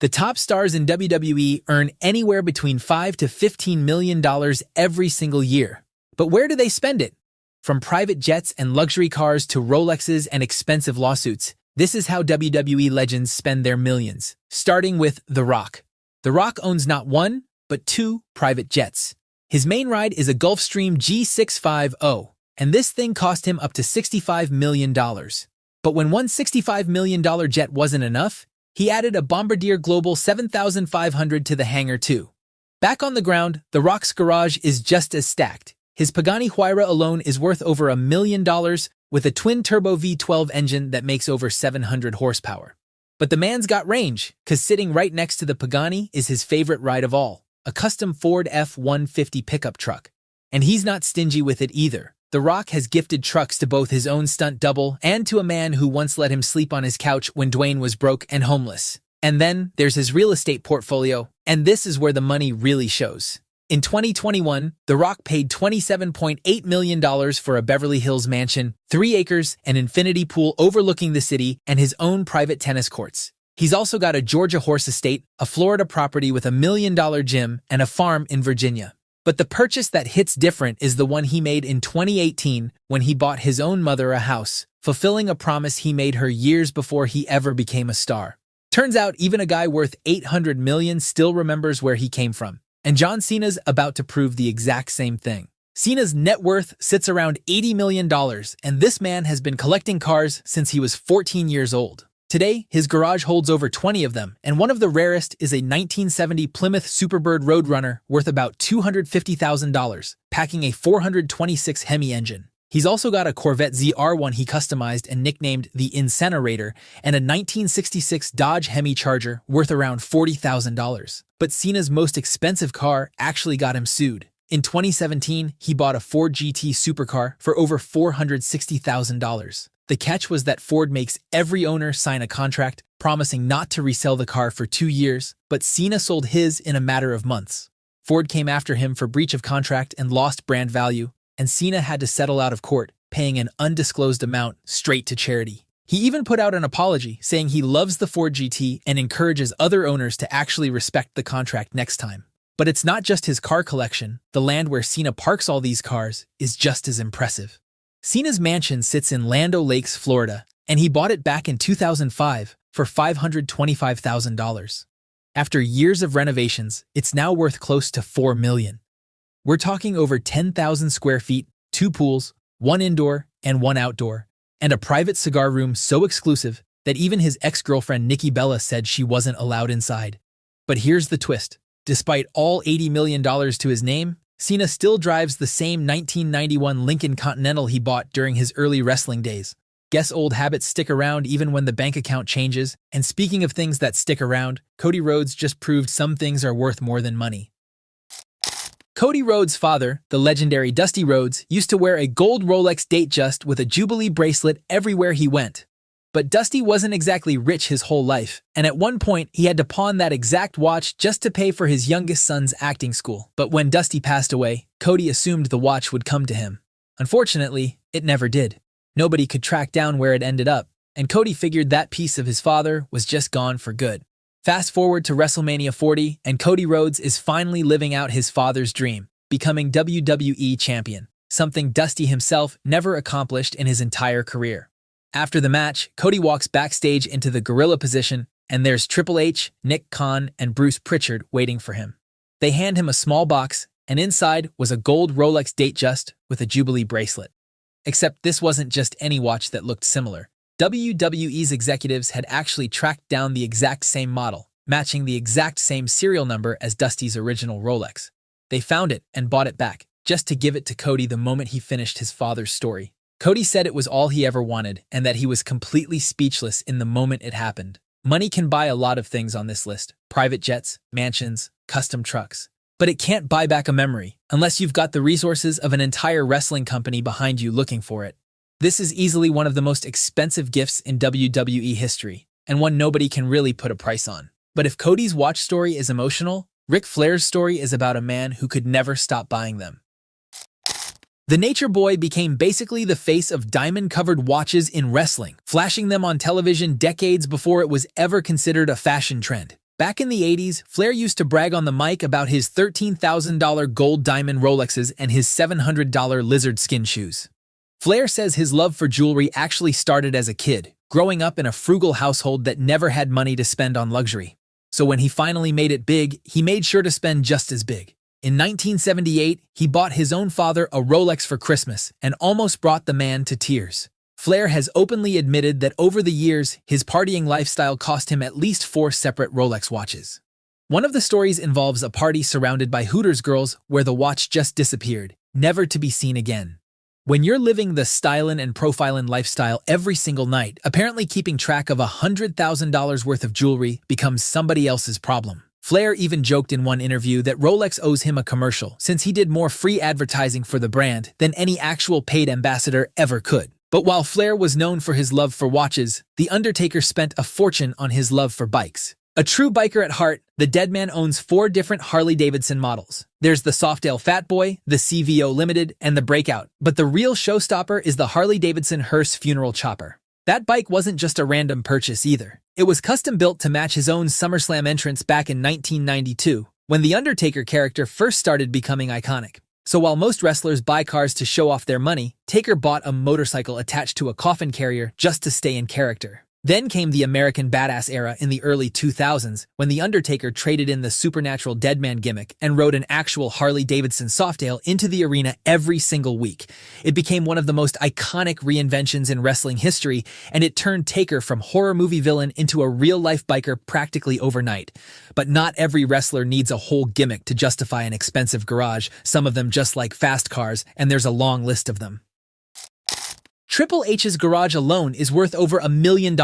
The top stars in WWE earn anywhere between $5 to $15 million every single year. But where do they spend it? From private jets and luxury cars to Rolexes and expensive lawsuits, this is how WWE legends spend their millions. Starting with The Rock. The Rock owns not one, but two private jets. His main ride is a Gulfstream G650, and this thing cost him up to $65 million. But when one $65 million jet wasn't enough, he added a Bombardier Global 7500 to the hangar too. Back on the ground, The Rock's garage is just as stacked. His Pagani Huayra alone is worth over $1 million with a twin-turbo V12 engine that makes over 700 horsepower. But the man's got range, cause sitting right next to the Pagani is his favorite ride of all, a custom Ford F-150 pickup truck. And he's not stingy with it either. The Rock has gifted trucks to both his own stunt double and to a man who once let him sleep on his couch when Dwayne was broke and homeless. And then there's his real estate portfolio, and this is where the money really shows. In 2021, The Rock paid $27.8 million for a Beverly Hills mansion, 3 acres, an infinity pool overlooking the city, and his own private tennis courts. He's also got a Georgia horse estate, a Florida property with $1 million gym, and a farm in Virginia. But the purchase that hits different is the one he made in 2018 when he bought his own mother a house, fulfilling a promise he made her years before he ever became a star. Turns out even a guy worth $800 million still remembers where he came from. And John Cena's about to prove the exact same thing. Cena's net worth sits around $80 million, and this man has been collecting cars since he was 14 years old. Today, his garage holds over 20 of them, and one of the rarest is a 1970 Plymouth Superbird Roadrunner worth about $250,000, packing a 426 Hemi engine. He's also got a Corvette ZR1 he customized and nicknamed the Incinerator, and a 1966 Dodge Hemi Charger worth around $40,000. But Cena's most expensive car actually got him sued. In 2017, he bought a Ford GT supercar for over $460,000. The catch was that Ford makes every owner sign a contract promising not to resell the car for 2 years, but Cena sold his in a matter of months. Ford came after him for breach of contract and lost brand value, and Cena had to settle out of court, paying an undisclosed amount straight to charity. He even put out an apology, saying he loves the Ford GT and encourages other owners to actually respect the contract next time. But it's not just his car collection. The land where Cena parks all these cars is just as impressive. Cena's mansion sits in Land O'Lakes, Florida, and he bought it back in 2005 for $525,000. After years of renovations, it's now worth close to $4 million. We're talking over 10,000 square feet, 2 pools, 1 indoor and 1 outdoor, and a private cigar room so exclusive that even his ex-girlfriend Nikki Bella said she wasn't allowed inside. But here's the twist. Despite all $80 million to his name, Cena still drives the same 1991 Lincoln Continental he bought during his early wrestling days. Guess old habits stick around even when the bank account changes. And speaking of things that stick around, Cody Rhodes just proved some things are worth more than money. Cody Rhodes' father, the legendary Dusty Rhodes, used to wear a gold Rolex Datejust with a Jubilee bracelet everywhere he went. But Dusty wasn't exactly rich his whole life, and at one point he had to pawn that exact watch just to pay for his youngest son's acting school. But when Dusty passed away, Cody assumed the watch would come to him. Unfortunately, it never did. Nobody could track down where it ended up, and Cody figured that piece of his father was just gone for good. Fast forward to WrestleMania 40, and Cody Rhodes is finally living out his father's dream, becoming WWE champion, something Dusty himself never accomplished in his entire career. After the match, Cody walks backstage into the gorilla position, and there's Triple H, Nick Khan, and Bruce Pritchard waiting for him. They hand him a small box, and inside was a gold Rolex Datejust with a Jubilee bracelet. Except this wasn't just any watch that looked similar. WWE's executives had actually tracked down the exact same model, matching the exact same serial number as Dusty's original Rolex. They found it and bought it back, just to give it to Cody the moment he finished his father's story. Cody said it was all he ever wanted and that he was completely speechless in the moment it happened. Money can buy a lot of things on this list: private jets, mansions, custom trucks. But it can't buy back a memory unless you've got the resources of an entire wrestling company behind you looking for it. This is easily one of the most expensive gifts in WWE history, and one nobody can really put a price on. But if Cody's watch story is emotional, Ric Flair's story is about a man who could never stop buying them. The Nature Boy became basically the face of diamond-covered watches in wrestling, flashing them on television decades before it was ever considered a fashion trend. Back in the 80s, Flair used to brag on the mic about his $13,000 gold diamond Rolexes and his $700 lizard skin shoes. Flair says his love for jewelry actually started as a kid, growing up in a frugal household that never had money to spend on luxury. So when he finally made it big, he made sure to spend just as big. In 1978, he bought his own father a Rolex for Christmas and almost brought the man to tears. Flair has openly admitted that over the years, his partying lifestyle cost him at least 4 separate Rolex watches. One of the stories involves a party surrounded by Hooters girls where the watch just disappeared, never to be seen again. When you're living the stylin' and profilin' lifestyle every single night, apparently keeping track of $100,000 worth of jewelry becomes somebody else's problem. Flair even joked in one interview that Rolex owes him a commercial since he did more free advertising for the brand than any actual paid ambassador ever could. But while Flair was known for his love for watches, The Undertaker spent a fortune on his love for bikes. A true biker at heart, the dead man owns 4 different Harley-Davidson models. There's the Softail Fat Boy, the CVO Limited, and the Breakout. But the real showstopper is the Harley-Davidson Hearse Funeral Chopper. That bike wasn't just a random purchase either. It was custom-built to match his own SummerSlam entrance back in 1992, when the Undertaker character first started becoming iconic. So while most wrestlers buy cars to show off their money, Taker bought a motorcycle attached to a coffin carrier just to stay in character. Then came the American Badass era in the early 2000s, when The Undertaker traded in the supernatural deadman gimmick and rode an actual Harley-Davidson Softail into the arena every single week. It became one of the most iconic reinventions in wrestling history, and it turned Taker from horror movie villain into a real-life biker practically overnight. But not every wrestler needs a whole gimmick to justify an expensive garage, some of them just like fast cars, and there's a long list of them. Triple H's garage alone is worth over $1 million,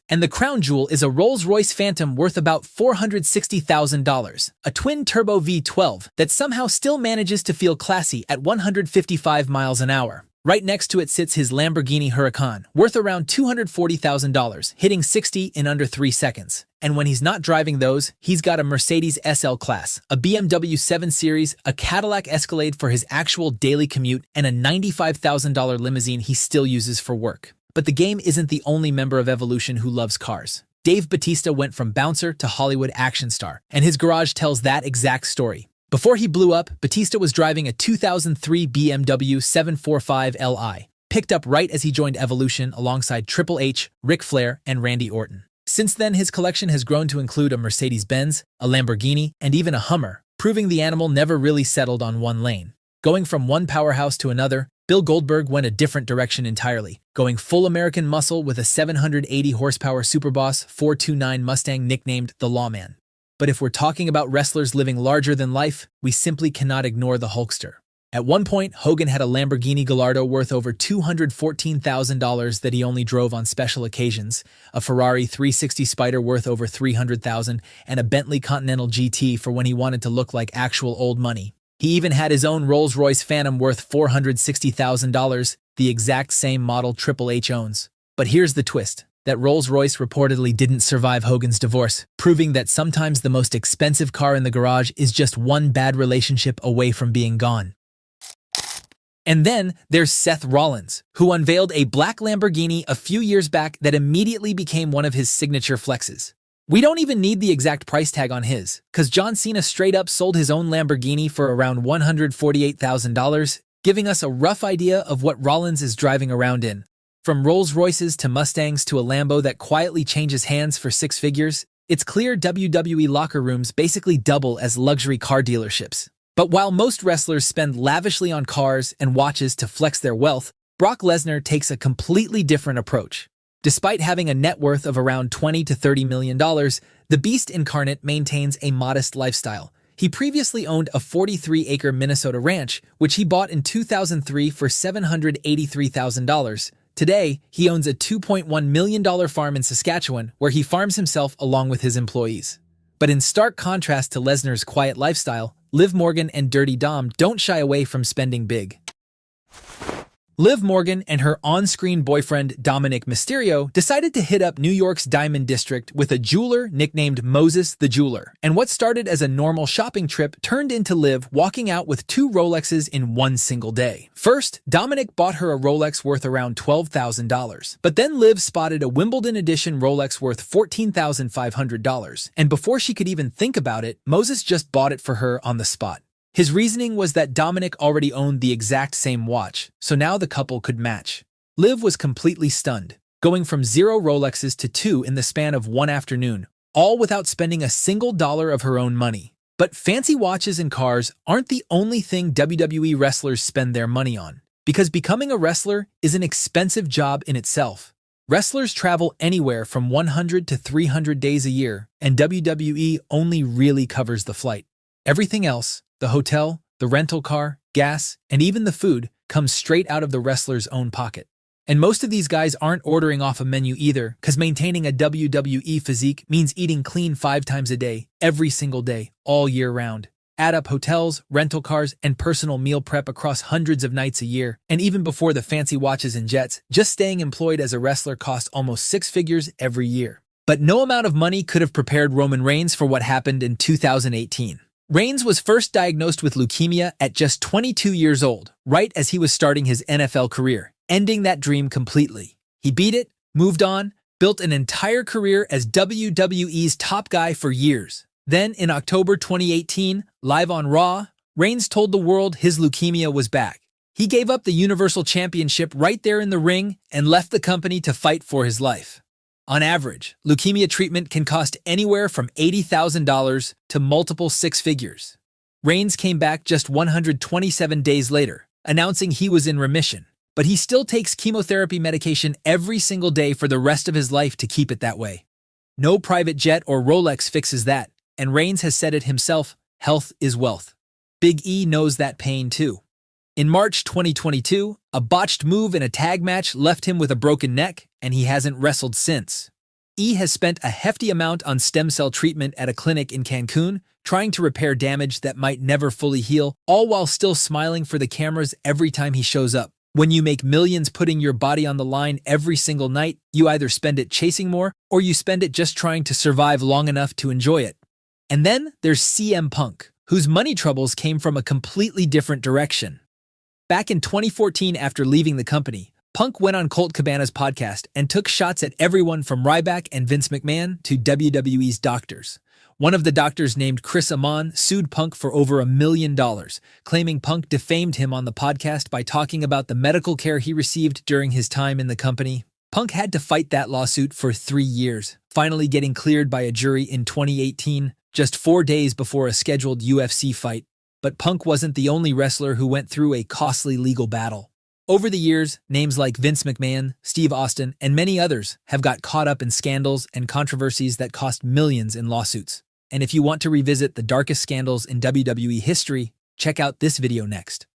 and the crown jewel is a Rolls-Royce Phantom worth about $460,000, a twin-turbo V12 that somehow still manages to feel classy at 155 miles an hour. Right next to it sits his Lamborghini Huracan, worth around $240,000, hitting 60 in under 3 seconds. And when he's not driving those, he's got a Mercedes SL Class, a BMW 7 Series, a Cadillac Escalade for his actual daily commute, and a $95,000 limousine he still uses for work. But the game isn't the only member of Evolution who loves cars. Dave Bautista went from bouncer to Hollywood action star, and his garage tells that exact story. Before he blew up, Bautista was driving a 2003 BMW 745 Li, picked up right as he joined Evolution alongside Triple H, Ric Flair, and Randy Orton. Since then, his collection has grown to include a Mercedes-Benz, a Lamborghini, and even a Hummer, proving the animal never really settled on one lane. Going from one powerhouse to another, Bill Goldberg went a different direction entirely, going full American muscle with a 780-horsepower Superboss 429 Mustang nicknamed the Lawman. But if we're talking about wrestlers living larger than life, we simply cannot ignore the Hulkster. At one point, Hogan had a Lamborghini Gallardo worth over $214,000 that he only drove on special occasions, a Ferrari 360 Spider worth over $300,000, and a Bentley Continental GT for when he wanted to look like actual old money. He even had his own Rolls-Royce Phantom worth $460,000, the exact same model Triple H owns. But here's the twist. That Rolls-Royce reportedly didn't survive Hogan's divorce, proving that sometimes the most expensive car in the garage is just one bad relationship away from being gone. And then there's Seth Rollins, who unveiled a black Lamborghini a few years back that immediately became one of his signature flexes. We don't even need the exact price tag on his, because John Cena straight up sold his own Lamborghini for around $148,000, giving us a rough idea of what Rollins is driving around in. From Rolls-Royces to Mustangs to a Lambo that quietly changes hands for 6 figures, it's clear WWE locker rooms basically double as luxury car dealerships. But while most wrestlers spend lavishly on cars and watches to flex their wealth, Brock Lesnar takes a completely different approach. Despite having a net worth of around $20 to $30 million, the Beast incarnate maintains a modest lifestyle. He previously owned a 43-acre Minnesota ranch, which he bought in 2003 for $783,000. Today, he owns a $2.1 million farm in Saskatchewan where he farms himself along with his employees. But in stark contrast to Lesnar's quiet lifestyle, Liv Morgan and Dirty Dom don't shy away from spending big. Liv Morgan and her on-screen boyfriend Dominic Mysterio decided to hit up New York's Diamond District with a jeweler nicknamed Moses the Jeweler, and what started as a normal shopping trip turned into Liv walking out with 2 Rolexes in one single day. First, Dominic bought her a Rolex worth around $12,000, but then Liv spotted a Wimbledon edition Rolex worth $14,500, and before she could even think about it, Moses just bought it for her on the spot. His reasoning was that Dominic already owned the exact same watch, so now the couple could match. Liv was completely stunned, going from 0 Rolexes to 2 in the span of one afternoon, all without spending a single dollar of her own money. But fancy watches and cars aren't the only thing WWE wrestlers spend their money on, because becoming a wrestler is an expensive job in itself. Wrestlers travel anywhere from 100 to 300 days a year, and WWE only really covers the flight. Everything else, the hotel, the rental car, gas, and even the food, comes straight out of the wrestler's own pocket. And most of these guys aren't ordering off a menu either, because maintaining a WWE physique means eating clean 5 times a day, every single day, all year round. Add up hotels, rental cars, and personal meal prep across hundreds of nights a year, and even before the fancy watches and jets, just staying employed as a wrestler costs almost 6 figures every year. But no amount of money could have prepared Roman Reigns for what happened in 2018. Reigns was first diagnosed with leukemia at just 22 years old, right as he was starting his NFL career, ending that dream completely. He beat it, moved on, built an entire career as WWE's top guy for years. Then, in October 2018, live on Raw, Reigns told the world his leukemia was back. He gave up the Universal Championship right there in the ring and left the company to fight for his life. On average, leukemia treatment can cost anywhere from $80,000 to multiple 6 figures. Reigns came back just 127 days later, announcing he was in remission, but he still takes chemotherapy medication every single day for the rest of his life to keep it that way. No private jet or Rolex fixes that, and Reigns has said it himself, health is wealth. Big E knows that pain too. In March 2022, a botched move in a tag match left him with a broken neck, and he hasn't wrestled since. E has spent a hefty amount on stem cell treatment at a clinic in Cancun, trying to repair damage that might never fully heal, all while still smiling for the cameras every time he shows up. When you make millions putting your body on the line every single night, you either spend it chasing more, or you spend it just trying to survive long enough to enjoy it. And then there's CM Punk, whose money troubles came from a completely different direction. Back in 2014, after leaving the company, Punk went on Colt Cabana's podcast and took shots at everyone from Ryback and Vince McMahon to WWE's doctors. One of the doctors, named Chris Amon, sued Punk for over $1 million, claiming Punk defamed him on the podcast by talking about the medical care he received during his time in the company. Punk had to fight that lawsuit for 3 years, finally getting cleared by a jury in 2018, just 4 days before a scheduled UFC fight. But Punk wasn't the only wrestler who went through a costly legal battle. Over the years, names like Vince McMahon, Steve Austin, and many others have got caught up in scandals and controversies that cost millions in lawsuits. And if you want to revisit the darkest scandals in WWE history, check out this video next.